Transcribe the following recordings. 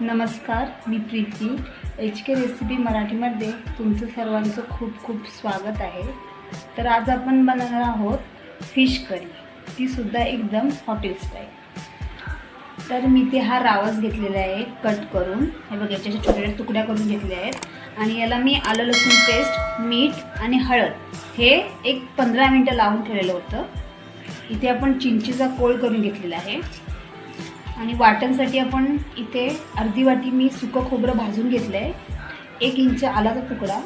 नमस्कार, मी Preeti. HK recipe मराठीमध्ये तुमचं सर्वांचं खूप खूप स्वागत आहे. तर आज आपण बनवणार आहोत फिश करी, तीसुद्धा एकदम हॉटेल स्टाईल. तर मी ते हा रावस घेतलेला आहे कट करून. हे बघा, याच्या छोट्या छोट्या तुकड्या करून घेतल्या आहेत आणि याला मी आलं लसूण पेस्ट, मीठ आणि हळद हे एक 15 मिनटं लावून ठेवलेलं होतं. इथे आपण चिंचेचा कोळ करून घेतलेला आहे आणि वाटणसाठी आपण इथे अर्धी वाटी मी सुकं खोबरं भाजून घेतलं आहे, 1 इंच आलाचा तुकडा,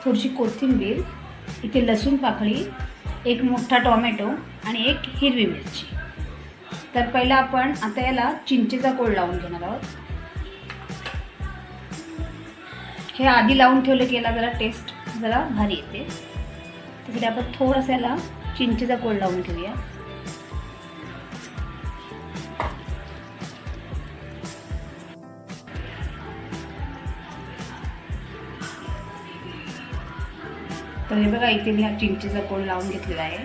थोडीशी कोथिंबीर, इथे लसूण पाकळी, 1 मोठा टोमॅटो आणि 1 हिरवी मिरची. तर पहिला आपण आता याला चिंचेचा कोळ लावून घेणार आहोत. हे आधी लावून ठेवलं की याला जरा टेस्ट जरा भारी येते. त्यासाठी आपण थोडंसं याला चिंचेचा कोळ लावून घेऊया. तर हे बघा, इथे मी हा चिंचेचा कोळ लावून घेतलेला आहे.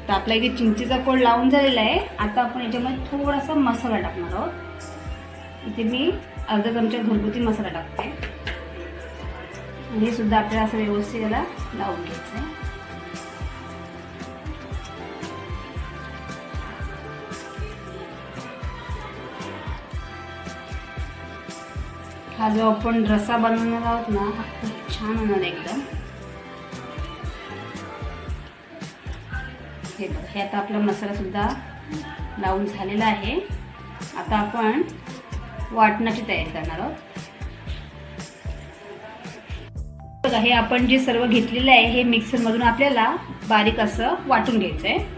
तर आपला इथे चिंचेचा कोळ लावून झालेला आहे. आता आपण याच्यामध्ये थोडासा मसाला टाकणार आहोत. इथे मी अर्धा चमचा घरगुती मसाला टाकते. हे सुद्धा आपल्याला असं व्यवस्थित याला लावून घ्यायचं आहे. हा जो आपण रस्सा बनवणार आहोत ना, हा खूप छान होणार एकदम. हे बघा, हे आता आपला मसाला सुद्धा लावून झालेला आहे. आता आपण वाटणाची तयारी करणार आहोत. बघा, हे आपण जे सर्व घेतलेलं आहे हे मिक्सरमधून आपल्याला बारीक असं वाटून घ्यायचं आहे.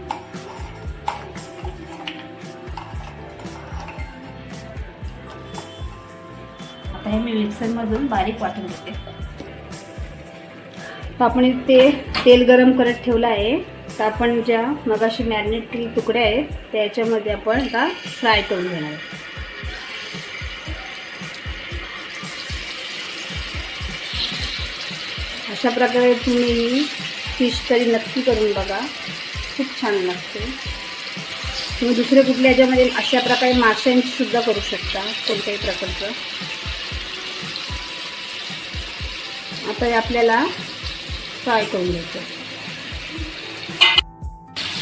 आता हे मी मिक्सरमधून बारीक वाटून घेते. तर आपण इथे तेल गरम करत ठेवलं आहे. तर आपण ज्या मगाशी मॅरिनेट केलेले तुकडे आहेत त्याच्यामध्ये आपण आता फ्राय करून घेणार आहोत. अशा प्रकारे तुम्ही फिश करी नक्की करून बघा, खूप छान लागते. तुम्ही दुसऱ्या कुठल्या ह्याच्यामध्ये अशा प्रकारे माशांची सुद्धा करू शकता, कोणत्याही प्रकारचं. आता हे आपल्याला फ्राय करून घ्यायचं.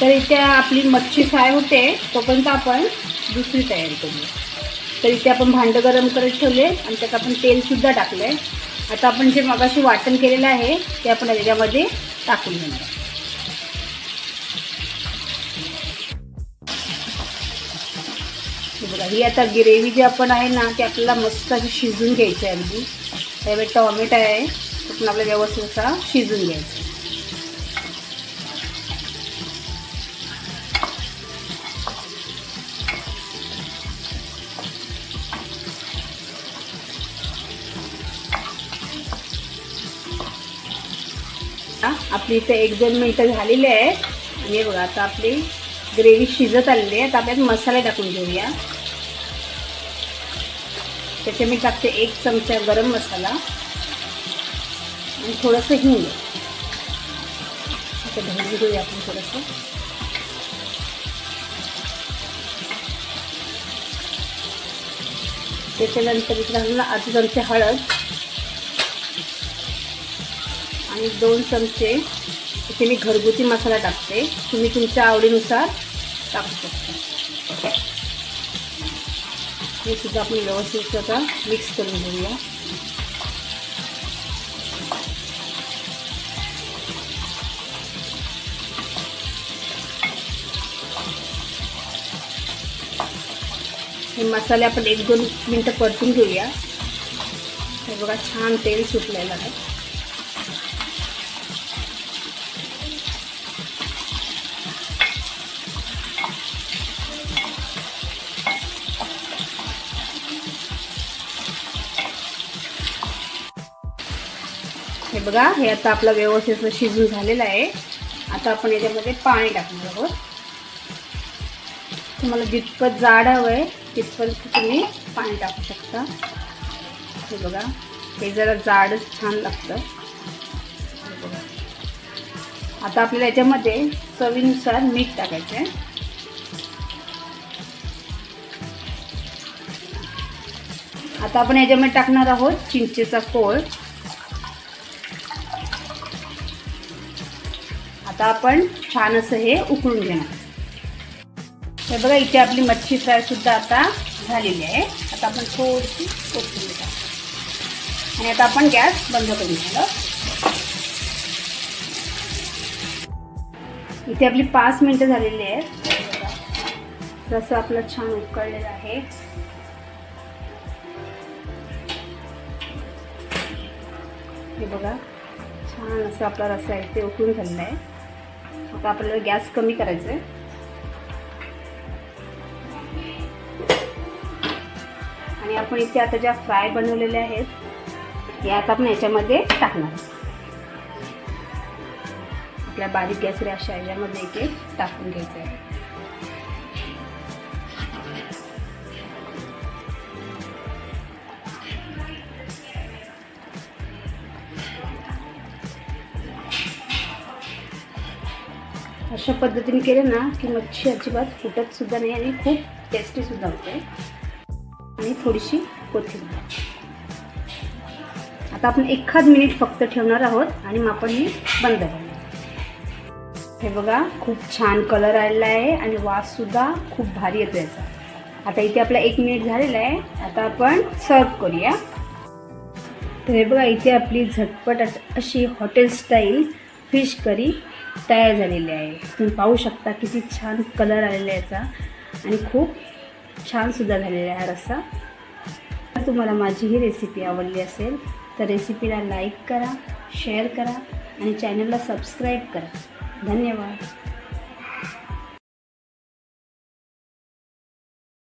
तर इथे आपली मच्छी फ्राय होते तोपर्यंत आपण दुसरी तयारी करूया. तर इथे आपण भांडं गरम करत ठेवले आणि त्यात आपण तेलसुद्धा टाकलं आहे. आता आपण जे मगाशी वाटण केलेलं आहे ते आपण याच्यामध्ये टाकून घेणार. हे बघा, ही आता ग्रेव्ही जी आपण आहे ना ती आपल्याला मस्त अशी शिजून घ्यायची आहे. अगदी त्यावेळी टोमॅटो आहे तो पण आपल्याला व्यवस्थित असा शिजून घ्यायचा. आपली इथे 1-2 मिनिटं झालेली आहे आणि बघा आता आपली ग्रेव्ही शिजत आलेली आहे. आता आपण मसाले टाकून घेऊया. त्याचे मी टाकते 1 चमचा गरम मसाला आणि थोडंसं हिंग. आता भाजून घेऊया आपण थोडंसं. त्याच्यानंतर इथे घालून अर्धा चमचे हळद आणि 2 चमचे इथे मी घरगुती मसाला टाकते. तुम्ही तुमच्या आवडीनुसार टाकू शकता. हे सुद्धा आपण व्यवस्थित आता मिक्स करून घेऊया. हे मसाले आपण 1-2 मिनटं परतून घेऊया. हे बघा, छान तेल सुटलेलं आहे. हे बघा, हे आता आपलं व्यवस्थित शिजून झालेलं आहे. आता आपण याच्यामध्ये पाणी टाकणार आहोत. तुम्हाला जितपत जाड हवं आहे तितपत तुम्ही पाणी टाकू शकता. हे बघा, हे जरा जाडच छान लागतं. आता आपल्याला याच्यामध्ये चवीनुसार मीठ टाकायचं आहे. आता आपण याच्यामध्ये टाकणार आहोत चिंचेचा कोळ. आता आपण छान असं हे उकळून घेणार. हे बघा इथे आपली मच्छी फ्राय सुद्धा आता झालेली आहे. आता आपण थोडीशी कोथिंबीर टाकू आणि आता आपण गॅस बंद करून घेऊ. इथे आपली 5 मिनिटं झालेली आहेत. रस्सा आपला छान उकळलेला आहे. हे बघा छान असं आपला रस्सा आहे ते उकळून झालेला आहे. आता आपल्याला गॅस कमी करायचा आहे आणि आपण इथे आता ज्या फ्राय बनवलेल्या आहेत या आता आपण याच्यामध्ये टाकणार. आपल्या बारीक गॅसवर अशा याच्यामध्ये इथे टाकून घ्यायचं आहे. अशा पद्धतीने केलं ना की मच्छी अजिबात फुटत सुद्धा नाही आणि खूप टेस्टी सुद्धा होते. आणि थोडीशी कोथिंबीर. आता आपण 1 मिनिट फक्त ठेवणार आहोत आणि मग आपण ही बंद करणार. हे बघा खूप छान कलर आलेला आहे आणि वास सुद्धा खूप भारी येतो याचा. आता इथे आपला 1 मिनिट झालेला आहे. आता आपण सर्व करूया. तर हे बघा इथे आपली झटपट अशी हॉटेल स्टाईल फिश करी तयार झालेली आहे. तुम्ही पाहू शकता किती छान कलर आलेला आहे याचा आणि खूप छान सुद्धा झालेला आहे हा रस्सा. जर तुम्हाला माझी ही रेसिपी आवडली असेल तर रेसिपीला लाईक करा, शेअर करा आणि चॅनलला सबस्क्राईब करा. धन्यवाद.